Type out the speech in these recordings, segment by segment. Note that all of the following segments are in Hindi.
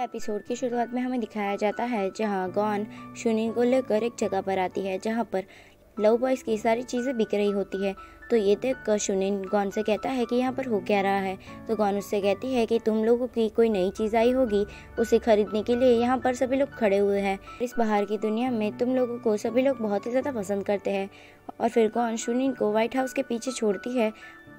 एपिसोड की शुरुआत में हमें दिखाया जाता है जहां गॉन शुनिन को लेकर एक जगह पर आती है जहां पर लव बॉयज़ की सारी चीज़ें बिक रही होती है। तो ये देखकर शुनिन गॉन से कहता है कि यहाँ पर हो क्या रहा है। तो गॉन उससे कहती है कि तुम लोगों की कोई नई चीज़ आई होगी, उसे खरीदने के लिए यहाँ पर सभी लोग खड़े हुए हैं। इस बाहर की दुनिया में तुम लोगों को सभी लोग बहुत ही ज़्यादा पसंद करते हैं। और फिर गॉन शुनिन को व्हाइट हाउस के पीछे छोड़ती है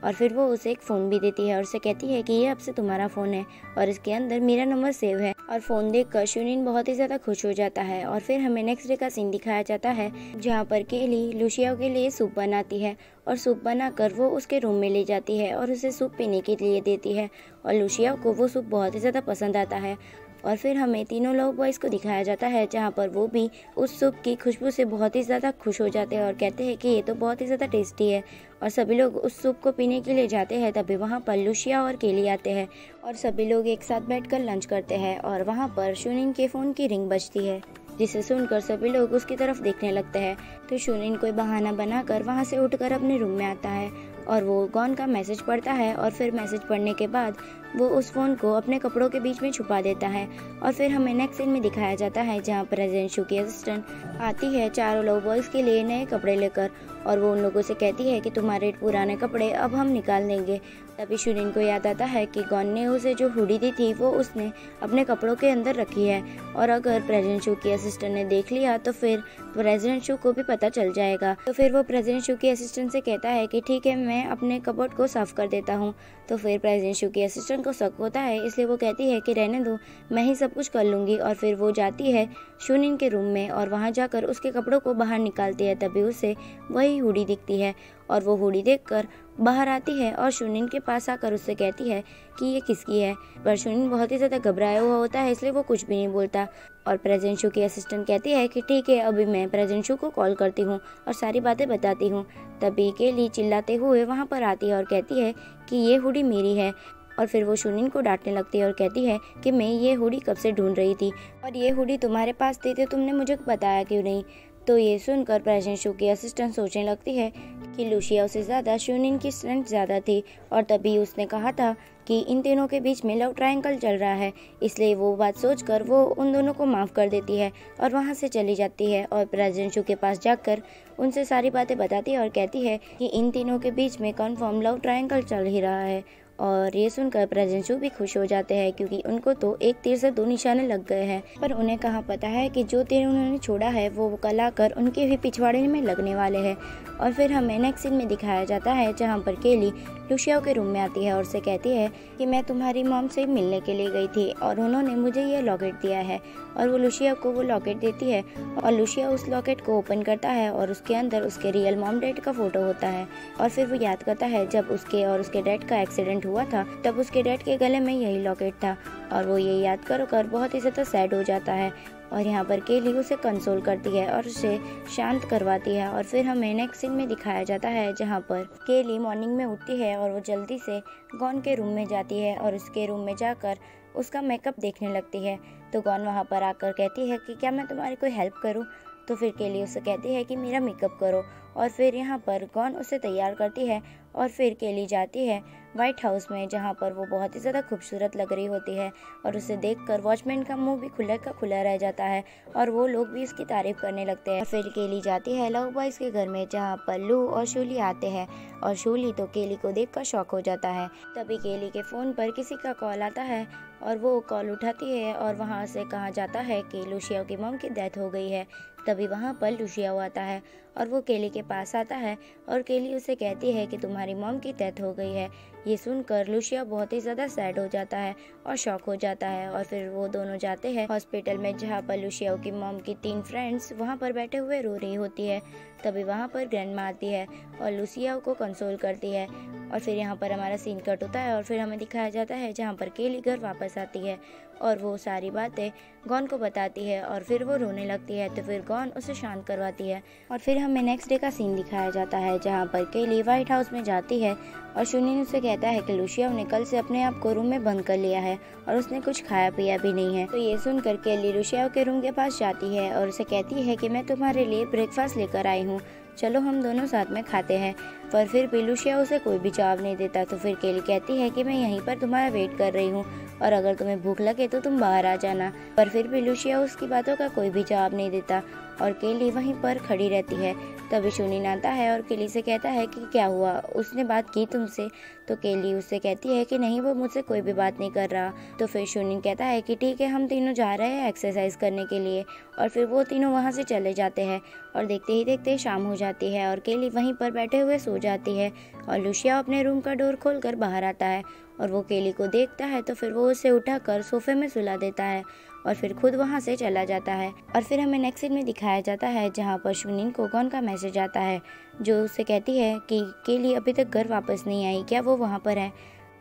और फिर वो उसे एक फ़ोन भी देती है और उसे कहती है कि ये अब से तुम्हारा फ़ोन है और इसके अंदर मेरा नंबर सेव है। और फ़ोन देखकर शुनिन बहुत ही ज़्यादा खुश हो जाता है। और फिर हमें नेक्स्ट डे का सीन दिखाया जाता है जहाँ पर केली लुशिया के लिए सूप बनाती है और सूप बनाकर वो उसके रूम में ले जाती है और उसे सूप पीने के लिए देती है और लुशिया को वो सूप बहुत ही ज़्यादा पसंद आता है। और फिर हमें तीनों लव बॉयज़ को दिखाया जाता है जहाँ पर वो भी उस सूप की खुशबू से बहुत ही ज़्यादा खुश हो जाते हैं और कहते हैं कि ये तो बहुत ही ज़्यादा टेस्टी है। और सभी लोग उस सूप को पीने के लिए जाते हैं। तभी वहाँ पर लुशिया और केली आते हैं और सभी लोग एक साथ बैठकर लंच करते हैं और वहाँ पर शुनिन के फ़ोन की रिंग बजती है जिसे सुनकर सभी लोग उसकी तरफ देखने लगते हैं। तो शुनिन कोई बहाना बनाकर वहाँ से उठकर अपने रूम में आता है और वो गॉन का मैसेज पढ़ता है और फिर मैसेज पढ़ने के बाद वो उस फ़ोन को अपने कपड़ों के बीच में छुपा देता है। और फिर हमें नेक्स्ट सीन में दिखाया जाता है जहाँ प्रेजेंट शू की असिस्टेंट आती है चारों लव बॉयज़ के लिए नए कपड़े लेकर और वो उन लोगों से कहती है कि तुम्हारे पुराने कपड़े अब हम निकाल देंगे। तभी शुनिन को याद आता है कि गॉन ने उसे जो हुडी दी थी वो उसने अपने कपड़ों के अंदर रखी है और अगर प्रेजेंट शू की असिस्टेंट ने देख लिया तो फिर प्रेजेंट शू को भी पता चल जाएगा। तो फिर वो प्रेजेंट शू की असिस्टेंट से कहता है कि ठीक है, मैं अपने कपबोर्ड को साफ कर देता हूँ। तो फिर प्रेजेंट शू की असिस्टेंट को शक होता है, इसलिए वो कहती है कि रहने दो, मैं ही सब कुछ कर लूँगी। और फिर वो जाती है शुनिन के रूम में और वहाँ जाकर उसके कपड़ों को बाहर निकालती है। तभी उसे वही हुडी दिखती है और वो हुडी देखकर बाहर आती है और शुनिन के पास आकर उससे कहती है कि ये किसकी है। पर शुनिन बहुत ही ज़्यादा घबराया हुआ होता है, इसलिए वो कुछ भी नहीं बोलता। और प्रेजेंट शू की असिस्टेंट कहती है कि ठीक है, अभी मैं प्रेजेंट शू को कॉल करती हूँ और सारी बातें बताती हूँ। तभी केली चिल्लाते हुए वहाँ पर आती है और कहती है कि ये हुडी मेरी है। और फिर वो शुनिन को डांटने लगती है और कहती है कि मैं ये हुडी कब से ढूंढ रही थी और ये हुडी तुम्हारे पास थी तो तुमने मुझे बताया क्यों नहीं। तो ये सुनकर प्रेजेंट शू की असिस्टेंट सोचने लगती है कि लुशिया से ज़्यादा शुनिन की स्ट्रेंथ ज़्यादा थी और तभी उसने कहा था कि इन तीनों के बीच में लव ट्रायंगल चल रहा है, इसलिए वो बात सोचकर वो उन दोनों को माफ़ कर देती है और वहाँ से चली जाती है। और प्रेजेंट शू के पास जाकर उनसे सारी बातें बताती है और कहती है कि इन तीनों के बीच में कन्फर्म लव ट्रायंगल चल ही रहा है। और ये सुनकर प्रेजेंट शू भी खुश हो जाते हैं क्योंकि उनको तो एक तीर से दो निशाने लग गए हैं। पर उन्हें कहाँ पता है कि जो तीर उन्होंने छोड़ा है वो कल आकर उनके भी पिछवाड़े में लगने वाले हैं। और फिर हमें नेक्स्ट सीन में दिखाया जाता है जहाँ पर केली लुशिया के रूम में आती है और उसे कहती है कि मैं तुम्हारी मॉम से मिलने के लिए गई थी और उन्होंने मुझे ये लॉकेट दिया है। और वो लुशिया को वो लॉकेट देती है और लुशिया उस लॉकेट को ओपन करता है और उसके अंदर उसके रियल मॉम डैड का फोटो होता है। और फिर वो याद करता है जब उसके और उसके डैड का एक्सीडेंट हुआ था तब उसके डैड के गले में यही लॉकेट था और वो ये याद कर बहुत ही ज़्यादा सैड हो जाता है। और यहाँ पर केली उसे कंसोल करती है और उसे शांत करवाती है। और फिर हमें नेक्स्ट सीन में दिखाया जाता है जहाँ पर केली मॉर्निंग में उठती है और वो जल्दी से गॉन के रूम में जाती है और उसके रूम में जाकर उसका मेकअप देखने लगती है। तो गॉन वहाँ पर आकर कहती है कि क्या मैं तुम्हारी कोई हेल्प करूँ। तो फिर केली उससे कहती है कि मेरा मेकअप करो। और फिर यहाँ पर गॉन उसे तैयार करती है और फिर केली जाती है व्हाइट हाउस में जहाँ पर वो बहुत ही ज़्यादा खूबसूरत लग रही होती है और उसे देखकर वॉचमैन का मुंह भी खुला का खुला रह जाता है और वो लोग भी उसकी तारीफ करने लगते हैं। फिर केली जाती है लव बॉयज़ के घर में जहाँ पर लू और शूली आते हैं और शूली तो केली को देखकर शॉक हो जाता है। तभी केली के फ़ोन पर किसी का कॉल आता है और वो कॉल उठाती है और वहाँ से कहा जाता है कि लुशिया की मॉम की डेथ हो गई है। तभी वहाँ पर लुशिया आता है और वो केली के पास आता है और केली उसे कहती है कि तुम्हारी मॉम की डेथ हो गई है। ये सुनकर लुशिया बहुत ही ज़्यादा सैड हो जाता है और शॉक हो जाता है। और फिर वो दोनों जाते हैं हॉस्पिटल में जहाँ पर लुशिया की मॉम की 3 फ्रेंड्स वहाँ पर बैठे हुए रो रही होती है। तभी वहाँ पर ग्रैंडमा आती है और लुशिया को कंसोल करती है। और फिर यहाँ पर हमारा सीन कट होता है और फिर हमें दिखाया जाता है जहाँ पर केली घर वापस आती है और वो सारी बातें गॉन को बताती है और फिर वो रोने लगती है। तो फिर गॉन उसे शांत करवाती है। और फिर हमें नेक्स्ट डे का सीन दिखाया जाता है जहाँ पर केली व्हाइट हाउस में जाती है और शुनिन उसे कहता है कि लुशिया ने कल से अपने आप को रूम में बंद कर लिया है और उसने कुछ खाया पिया भी नहीं है। तो ये सुनकर केली लुशिया के रूम के पास जाती है और उसे कहती है कि मैं तुम्हारे लिए ब्रेकफास्ट लेकर आई हूँ। चलो हम दोनों साथ में खाते हैं। पर फिर भी लुशिया उसे कोई भी जवाब नहीं देता। तो फिर केली कहती है कि मैं यहीं पर तुम्हारा वेट कर रही हूँ और अगर तुम्हें भूख लगे तो तुम बाहर आ जाना। पर फिर भी लुशिया उसकी बातों का कोई भी जवाब नहीं देता और केली वहीं पर खड़ी रहती है। तभी शुनिन आता है और केली से कहता है कि क्या हुआ, उसने बात की तुमसे? तो केली उससे कहती है कि नहीं, वो मुझसे कोई भी बात नहीं कर रहा। तो फिर शुनिन कहता है कि ठीक है, हम तीनों जा रहे हैं एक्सरसाइज करने के लिए। और फिर वो तीनों वहाँ से चले जाते हैं और देखते ही देखते शाम हो जाती है और केली वहीं पर बैठे हुए सो जाती है और लुशिया अपने रूम का डोर खोलकर बाहर आता है और वो केली को देखता है। तो फिर वो उसे उठाकर सोफे में सुला देता है और फिर खुद वहाँ से चला जाता है। और फिर हमें नेक्स्ट सीन में दिखाया जाता है जहाँ पर शुनिन को गॉन का मैसेज आता है जो उससे कहती है कि केली अभी तक घर वापस नहीं आई, क्या वो वहाँ पर है?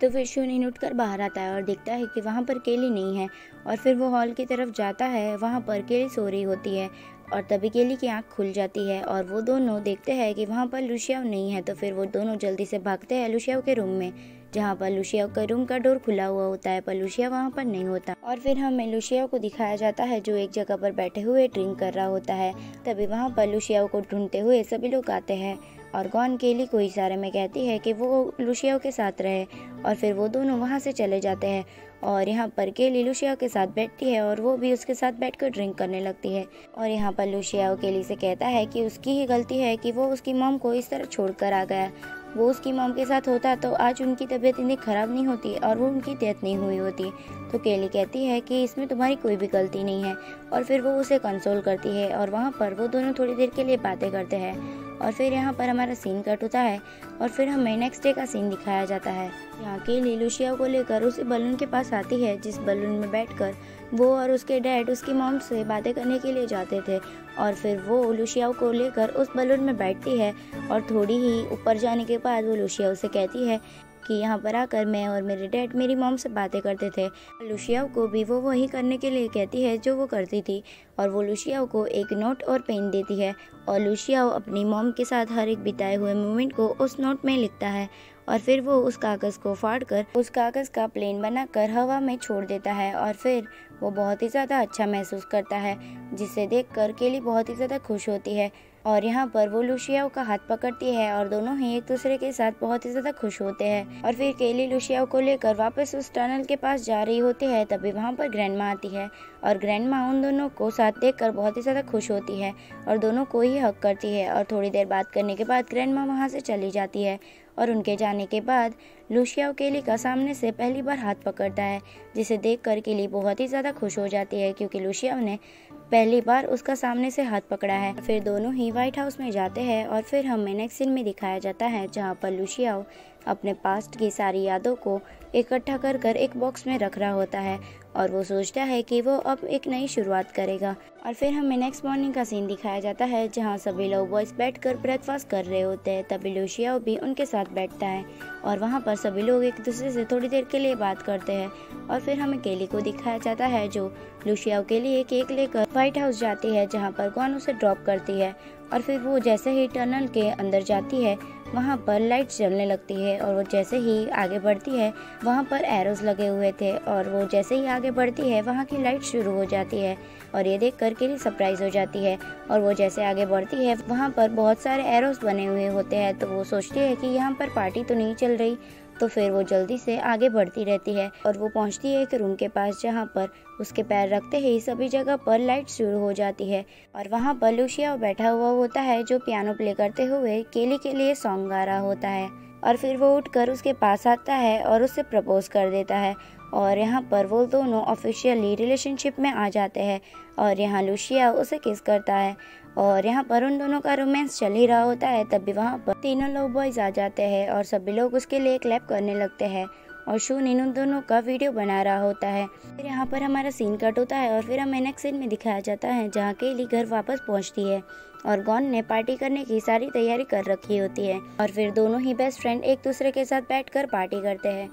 तो फिर शुनिन उठकर बाहर आता है और देखता है कि वहाँ पर केली नहीं है और फिर वो हॉल की तरफ जाता है। वहाँ पर केली सो रही होती है और तभी केली की आंख खुल जाती है और वो दोनों देखते हैं कि वहाँ पर लुशिया नहीं है। तो फिर वो दोनों जल्दी से भागते हैं लुशिया के रूम में, जहाँ पर लुशिया का रूम का डोर खुला हुआ होता है पर लुशिया वहाँ पर नहीं होता। और फिर हमें लुशिया को दिखाया जाता है जो एक जगह पर बैठे हुए ड्रिंक कर रहा होता है। तभी वहाँ पर लुशिया को ढूंढते हुए सभी लोग आते हैं और गॉन केली को इशारे में कहती है कि वो लुशिया के साथ रहे और फिर वो दोनों वहाँ से चले जाते हैं। और यहाँ पर केली लुशिया के साथ बैठती है और वो भी उसके साथ बैठकर ड्रिंक करने लगती है। और यहाँ पर लुशिया केली से कहता है कि उसकी ही गलती है कि वो उसकी मॉम को इस तरह छोड़कर आ गया। वो उसकी मॉम के साथ होता तो आज उनकी तबीयत इतनी ख़राब नहीं होती और वो उनकी डेथ नहीं हुई होती। तो केली कहती है कि इसमें तुम्हारी कोई भी गलती नहीं है और फिर वो उसे कंसोल करती है और वहाँ पर वो दोनों थोड़ी देर के लिए बातें करते हैं। और फिर यहाँ पर हमारा सीन कट होता है और फिर हमें नेक्स्ट डे का सीन दिखाया जाता है। यहाँ केली लुशिया को लेकर उस बलून के पास आती है जिस बलून में बैठकर वो और उसके डैड उसकी मॉम से बातें करने के लिए जाते थे। और फिर वो लुशिया को लेकर उस बलून में बैठती है और थोड़ी ही ऊपर जाने के बाद वो लुशिया से कहती है कि यहाँ पर आकर मैं और मेरे डैड मेरी मॉम से बातें करते थे। लुशिया को भी वो वही करने के लिए कहती है जो वो करती थी और वो लुशिया को एक नोट और पेन देती है और लुशिया अपनी मॉम के साथ हर एक बिताए हुए मोमेंट को उस नोट में लिखता है और फिर वो उस कागज़ को फाड़कर उस कागज़ का प्लेन बनाकर हवा में छोड़ देता है और फिर वो बहुत ही ज़्यादा अच्छा महसूस करता है, जिसे देखकर केली बहुत ही ज़्यादा खुश होती है। और यहाँ पर वो लुशिया का हाथ पकड़ती है और दोनों ही एक दूसरे के साथ बहुत ही ज़्यादा खुश होते हैं। और फिर केली लुशिया को लेकर वापस उस टनल के पास जा रही होती है। तभी वहाँ पर ग्रैंडमा आती है और ग्रैंडमा उन दोनों को साथ देखकर बहुत ही ज़्यादा खुश होती है और दोनों को ही हक करती है। और थोड़ी देर बात करने के बाद ग्रैंडमा वहाँ से चली जाती है और उनके जाने के बाद लुशिया केली का सामने से पहली बार हाथ पकड़ता है, जिसे देखकर केली बहुत ही ज़्यादा खुश हो जाती है क्योंकि लुशिया ने पहली बार उसका सामने से हाथ पकड़ा है। फिर दोनों ही व्हाइट हाउस में जाते हैं और फिर हमें नेक्स्ट सीन में दिखाया जाता है जहाँ पर लुशिया अपने पास्ट की सारी यादों को इकट्ठा कर कर एक बॉक्स में रख रहा होता है और वो सोचता है कि वो अब एक नई शुरुआत करेगा। और फिर हमें नेक्स्ट मॉर्निंग का सीन दिखाया जाता है जहाँ सभी लोग बॉयज बैठकर ब्रेकफास्ट कर रहे होते हैं। तभी लुशिया भी उनके साथ बैठता है और वहाँ पर सभी लोग एक दूसरे से थोड़ी देर के लिए बात करते हैं। और फिर हमें केली को दिखाया जाता है जो लुशिया के लिए केक लेकर व्हाइट हाउस जाती है जहाँ पर गॉन उसे ड्रॉप करती है। और फिर वो जैसे ही टनल के अंदर जाती है वहाँ पर लाइट्स जलने लगती है और वो जैसे ही आगे बढ़ती है वहाँ पर एरोज लगे हुए थे और वो जैसे ही आगे बढ़ती है वहाँ की लाइट शुरू हो जाती है और ये देख कर केली सरप्राइज हो जाती है। और वो जैसे आगे बढ़ती है वहाँ पर बहुत सारे एरोज बने हुए होते हैं तो वो सोचती है कि यहाँ पर पार्टी तो नहीं चल रही। तो फिर वो जल्दी से आगे बढ़ती रहती है और वो पहुंचती है एक रूम के पास जहां पर उसके पैर रखते ही सभी जगह पर लाइट शुरू हो जाती है और वहां पर लुशिया बैठा हुआ होता है जो पियानो प्ले करते हुए केली के लिए सॉन्ग गा रहा होता है। और फिर वो उठकर उसके पास आता है और उससे प्रपोज कर देता है और यहाँ पर वो दोनों ऑफिशियली रिलेशनशिप में आ जाते हैं और यहाँ लुशिया उसे किस करता है और यहाँ पर उन दोनों का रोमांस चल ही रहा होता है। तभी वहाँ पर तीनों लोग बॉयज आ जाते हैं और सभी लोग उसके लिए क्लैप करने लगते हैं और शुनिन उन दोनों का वीडियो बना रहा होता है। फिर यहाँ पर हमारा सीन कट होता है और फिर हमें नेक्स्ट सीन में दिखाया जाता है जहाँ केली घर वापस पहुँचती है और गॉन ने पार्टी करने की सारी तैयारी कर रखी होती है और फिर दोनों ही बेस्ट फ्रेंड एक दूसरे के साथ बैठकर पार्टी करते हैं।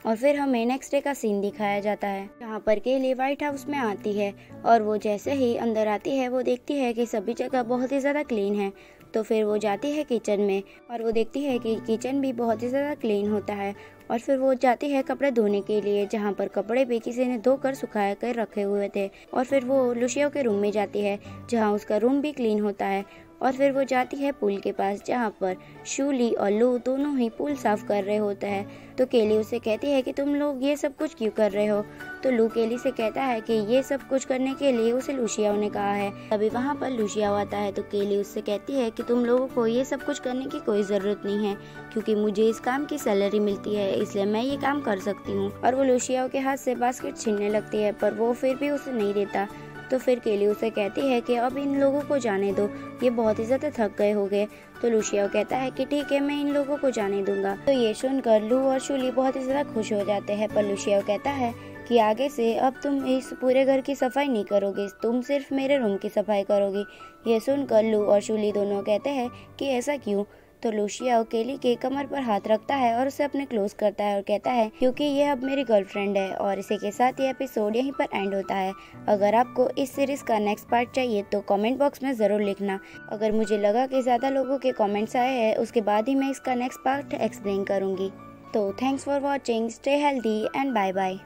और फिर हमें नेक्स्ट डे का सीन दिखाया जाता है जहाँ पर केली व्हाइट हाउस में आती है और वो जैसे ही अंदर आती है वो देखती है कि सभी जगह बहुत ही ज़्यादा क्लीन है। तो फिर वो जाती है किचन में और वो देखती है कि किचन भी बहुत ही ज़्यादा क्लीन होता है और फिर वो जाती है कपड़े धोने के लिए जहाँ पर कपड़े भी किसी ने धोकर सुखाया कर रखे हुए थे। और फिर वो लुशिया के रूम में जाती है जहाँ उसका रूम भी क्लीन होता है और फिर वो जाती है पूल के पास, जहाँ पर शूली और लू दोनों ही पूल साफ कर रहे होते हैं। तो केली उसे कहती है कि तुम लोग ये सब कुछ क्यों कर रहे हो। तो लू केली से कहता है कि ये सब कुछ करने के लिए उसे लुशियाओ ने कहा है। तभी वहाँ पर लुशियाओ आता है। तो केली उससे कहती है कि तुम लोगों को ये सब कुछ करने की कोई ज़रूरत नहीं है, क्योंकि मुझे इस काम की सैलरी मिलती है, इसलिए मैं ये काम कर सकती हूँ। और वो लुशियाओ के हाथ से बास्केट छीनने लगती है, पर वो फिर भी उसे नहीं देता। तो फिर केली उसे कहती है कि अब इन लोगों को जाने दो, ये बहुत ही ज़्यादा थक गए होंगे। तो लुशियाओ कहता है कि ठीक है, मैं इन लोगों को जाने दूंगा। तो ये सुनकर लू और शूली बहुत ही ज़्यादा खुश हो जाते हैं। पर लुशियाओ कहता है कि आगे से अब तुम इस पूरे घर की सफाई नहीं करोगे, तुम सिर्फ मेरे रूम की सफाई करोगी। ये सुनकर लू और शूली दोनों कहते हैं कि ऐसा क्यों। तो लुशियाओ केली के कमर पर हाथ रखता है और उसे अपने क्लोज करता है और कहता है क्योंकि ये अब मेरी गर्लफ्रेंड है। और इसी के साथ ये एपिसोड यहीं पर एंड होता है। अगर आपको इस सीरीज का नेक्स्ट पार्ट चाहिए तो कमेंट बॉक्स में ज़रूर लिखना। अगर मुझे लगा कि ज़्यादा लोगों के कमेंट्स आए हैं, उसके बाद ही मैं इसका नेक्स्ट पार्ट एक्सप्लेन करूँगी। तो thanks for watching, stay healthy and bye bye.